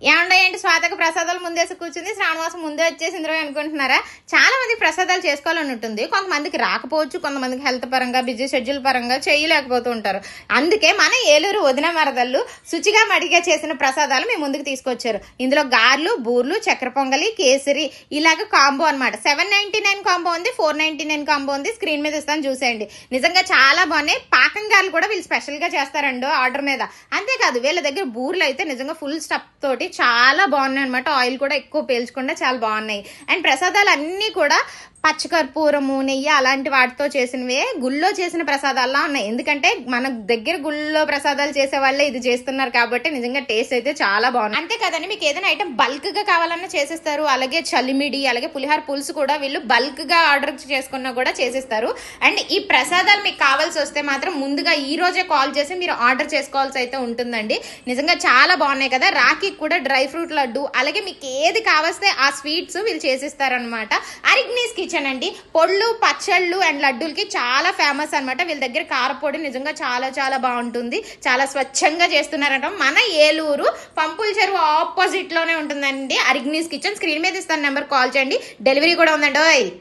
ఏమండో ఏంటి స్వాతక ప్రసాదాలు ముందేసి కూర్చుంది, శ్రావణమాసం ముందే వచ్చేసింది అనుకుంటున్నారా? చాలా మంది ప్రసాదాలు చేసుకోవాలని ఉంటుంది, కొంతమందికి రాకపోవచ్చు, కొంతమందికి హెల్త్ పరంగా బిజీ షెడ్యూల్ పరంగా చేయలేకపోతూ ఉంటారు. అందుకే మన ఏలూరు వదిన మరదళ్ళు శుచిగా మడిగా చేసిన ప్రసాదాలు మీ ముందుకు తీసుకొచ్చారు. ఇందులో గార్లు, బూర్లు, చక్కెర పొంగలి, కేసరి ఇలాగ కాంబో అనమాట. 799 కాంబో ఉంది, 499 కాంబో ఉంది. స్క్రీన్ మీద ఇస్తాను చూసేయండి. నిజంగా చాలా బాగున్నాయి. పాకం గార్లు కూడా వీళ్ళు స్పెషల్ గా చేస్తారండి ఆర్డర్ మీద. అంతేకాదు వీళ్ళ దగ్గర బూర్లు అయితే నిజంగా ఫుల్ స్టఫ్ తోటి చాలా బాగున్నాయి అనమాట. ఆయిల్ కూడా ఎక్కువ పీల్చకుండా చాలా బాగున్నాయి. అండ్ ప్రసాదాలు అన్నీ కూడా పచ్చకర్పూరము, నెయ్యి అలాంటి వాటితో చేసినవే, గుళ్ళో చేసిన ప్రసాదాల్లా ఉన్నాయి. ఎందుకంటే మన దగ్గర గుళ్ళో ప్రసాదాలు చేసే వాళ్ళే ఇది చేస్తున్నారు కాబట్టి నిజంగా టేస్ట్ అయితే చాలా బాగుంది. అంతే కదండి, మీకు ఏదైనా ఐటమ్ బల్క్ గా కావాలన్నా చేసిస్తారు. అలాగే చలిమిడి, అలాగే పులిహార పులుసు కూడా వీళ్ళు బల్క్ గా ఆర్డర్ చేసుకున్నా కూడా చేసిస్తారు. అండ్ ఈ ప్రసాదాలు మీకు కావాల్సి వస్తే మాత్రం ముందుగా ఈ రోజే కాల్ చేసి మీరు ఆర్డర్ చేసుకోవాల్సి అయితే ఉంటుందండి. నిజంగా చాలా బాగున్నాయి కదా. రాఖీ కూడా డ్రై ఫ్రూట్ లడ్డు, అలాగే మీకు ఏది కావస్తే ఆ స్వీట్స్ వీళ్ళు చేసిస్తారనమాట. అరిగ్నీస్ కిచెన్ అండి, పొళ్ళు, పచ్చళ్ళు అండ్ లడ్డూలకి చాలా ఫేమస్ అనమాట. వీళ్ళ దగ్గర కారపొడి నిజంగా చాలా చాలా బాగుంటుంది. చాలా స్వచ్ఛంగా చేస్తున్నారంట. మన ఏలూరు పంపుల చెరువు ఆపోజిట్ లోనే ఉంటుందండి అరిగ్నీస్ కిచెన్. స్క్రీన్ మీద ఇస్తాను నెంబర్, కాల్ చేయండి. డెలివరీ కూడా ఉందండి.